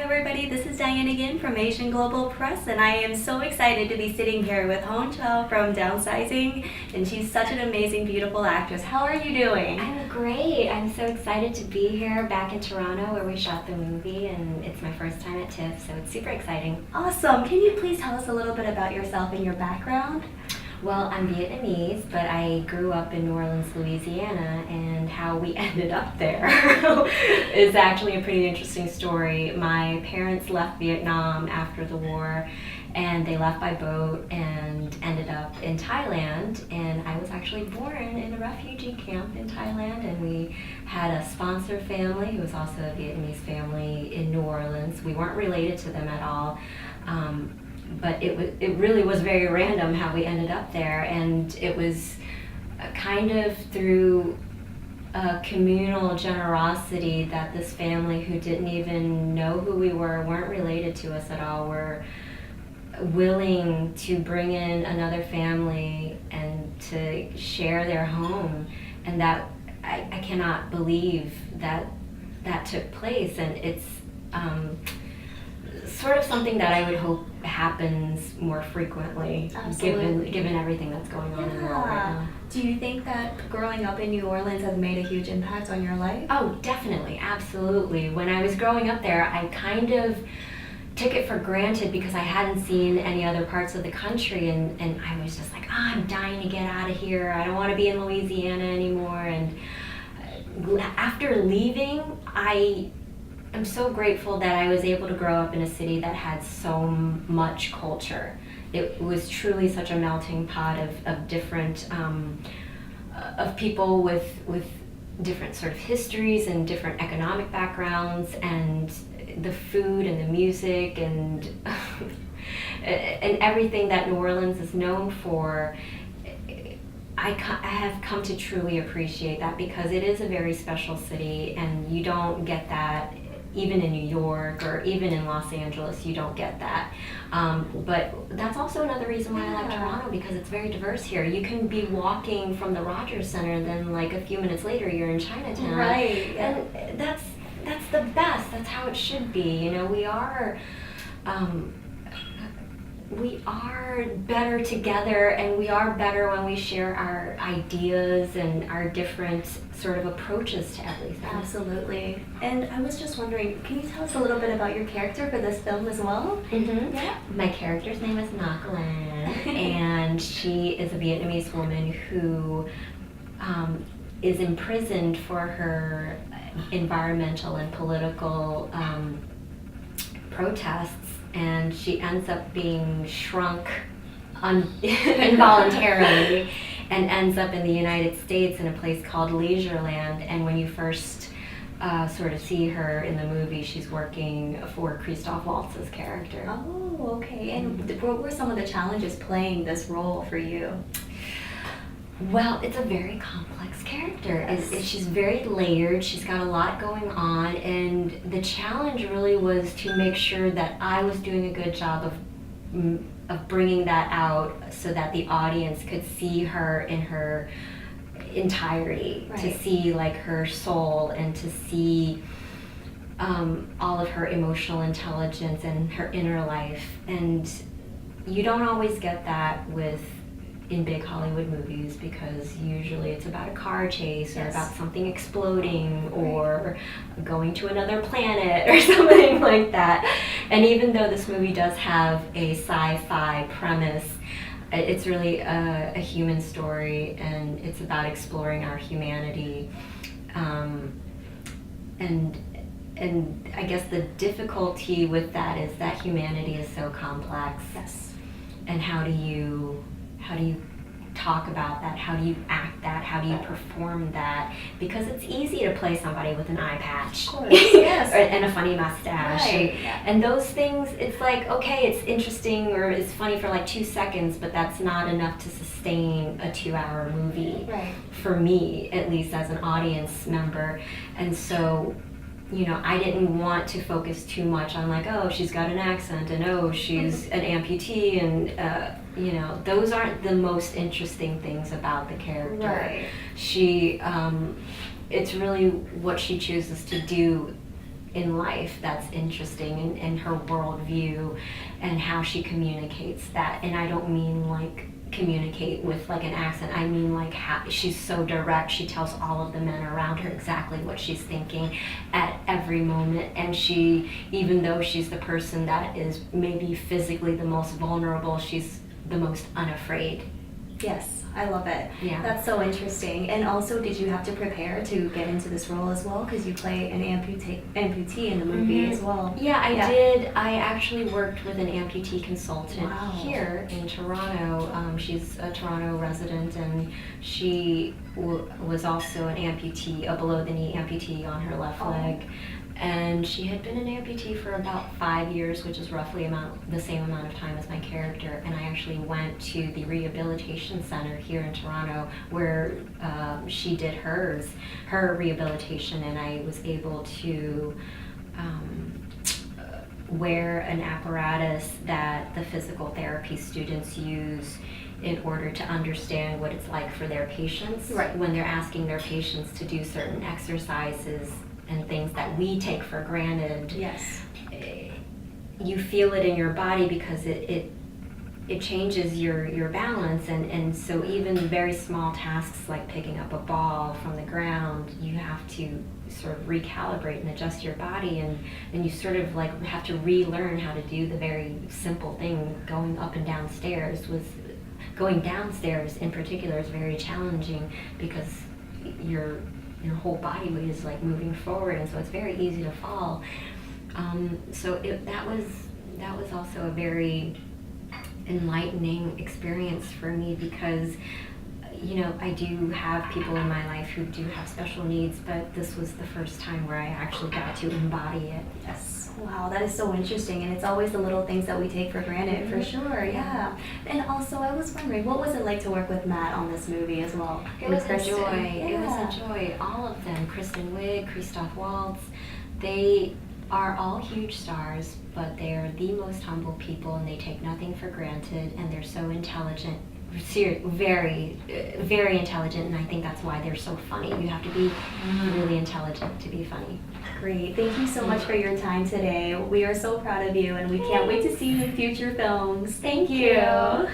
Hey everybody, this is Diane again from Asian Global Press, and I am so excited to be sitting here with Hong Chau from Downsizing, and she's such an amazing, beautiful actress. How are you doing? I'm great. I'm so excited to be here back in Toronto where we shot the movie, and it's my first time at TIFF, so it's super exciting. Awesome. Can you please tell us a little bit about yourself and your background? Well, I'm Vietnamese, but I grew up in New Orleans, Louisiana, and how we ended up there is actually a pretty interesting story. My parents left Vietnam after the war, and they left by boat and ended up in Thailand, and I was actually born in a refugee camp in Thailand, and we had a sponsor family who was also a Vietnamese family in New Orleans. We weren't related to them at all. But it really was very random how we ended up there, and it was kind of through a communal generosity that this family who didn't even know who we were, weren't related to us at all, were willing to bring in another family and to share their home, and that I cannot believe that took place, and it's sort of something that I would hope happens more frequently, given everything that's going on in the world right now. Do you think that growing up in New Orleans has made a huge impact on your life? Oh, definitely, absolutely. When I was growing up there, I kind of took it for granted because I hadn't seen any other parts of the country, and I was just like, I'm dying to get out of here. I don't want to be in Louisiana anymore. And after leaving, I'm so grateful that I was able to grow up in a city that had so much culture. It was truly such a melting pot of different, of people with different sort of histories and different economic backgrounds, and the food and the music and and everything that New Orleans is known for. I have come to truly appreciate that because it is a very special city, and you don't get that even in New York or even in Los Angeles. You don't get that. But that's also another reason why I like Toronto, because it's very diverse here. You can be walking from the Rogers Center, and then like a few minutes later you're in Chinatown. Right. And that's the best. That's how it should be. You know, we are better together, and we are better when we share our ideas and our different sort of approaches to everything. Absolutely. And I was just wondering, can you tell us a little bit about your character for this film as well? Mm-hmm. Yeah. My character's name is Nakalan, and she is a Vietnamese woman who is imprisoned for her environmental and political protests, and she ends up being shrunk involuntarily and ends up in the United States in a place called Leisureland. And when you first sort of see her in the movie, she's working for Christoph Waltz's character. Oh, okay. And what were some of the challenges playing this role for you? Well, it's a very complex character. She's very layered. She's got a lot going on, and the challenge really was to make sure that I was doing a good job of bringing that out so that the audience could see her in her entirety, right. To see like her soul, and to see all of her emotional intelligence and her inner life. And you don't always get that in big Hollywood movies, because usually it's about a car chase, or about something exploding, or going to another planet or something like that. And even though this movie does have a sci-fi premise, it's really a human story, and it's about exploring our humanity. And I guess the difficulty with that is that humanity is so complex. Yes. And how do you talk about that? How do you act that? How do you perform that? Because it's easy to play somebody with an eye patch, of course, yes. and a funny mustache, right. and those things. It's like, okay, it's interesting or it's funny for like 2 seconds, but that's not enough to sustain a 2-hour movie, right. For me, at least as an audience member. And so, you know, I didn't want to focus too much on like, oh, she's got an accent, and oh, she's an amputee, and you know, those aren't the most interesting things about the character. Right. She, it's really what she chooses to do in life that's interesting, and her worldview and how she communicates that. And I don't mean like communicate with like an accent. I mean like she's so direct. She tells all of the men around her exactly what she's thinking at every moment. And she, even though she's the person that is maybe physically the most vulnerable, she's the most unafraid. Yes, I love it. Yeah. That's so interesting. And also, did you have to prepare to get into this role as well? Because you play an amputee in the movie as well. Yeah, I did. I actually worked with an amputee consultant here in Toronto. She's a Toronto resident, and she was also an amputee, a below-the-knee amputee on her left leg. And she had been an amputee for about 5 years, which is roughly the same amount of time as my character. And I actually went to the rehabilitation center here in Toronto where she did her rehabilitation, and I was able to wear an apparatus that the physical therapy students use in order to understand what it's like for their patients when they're asking their patients to do certain exercises and things that we take for granted. Yes. You feel it in your body because it changes your balance, and so even very small tasks like picking up a ball from the ground, you have to sort of recalibrate and adjust your body, and you sort of like have to relearn how to do the very simple thing. Going up and down stairs going downstairs in particular is very challenging because your whole body weight is like moving forward, and so it's very easy to fall. So that was also a very enlightening experience for me because I do have people in my life who do have special needs, but this was the first time where I actually got to embody it. Yes. Wow, that is so interesting, and it's always the little things that we take for granted, for sure. Yeah. And also, I was wondering, what was it like to work with Mat on this movie as well? It was a joy. Yeah. It was a joy. All of them, Kristen Wiig, Christoph Waltz, they are all huge stars, but they're the most humble people, and they take nothing for granted, and they're so intelligent. Very, very intelligent, and I think that's why they're so funny. You have to be really intelligent to be funny. Great. Thank you so much for your time today. We are so proud of you, and we can't wait to see you in future films. Thank you.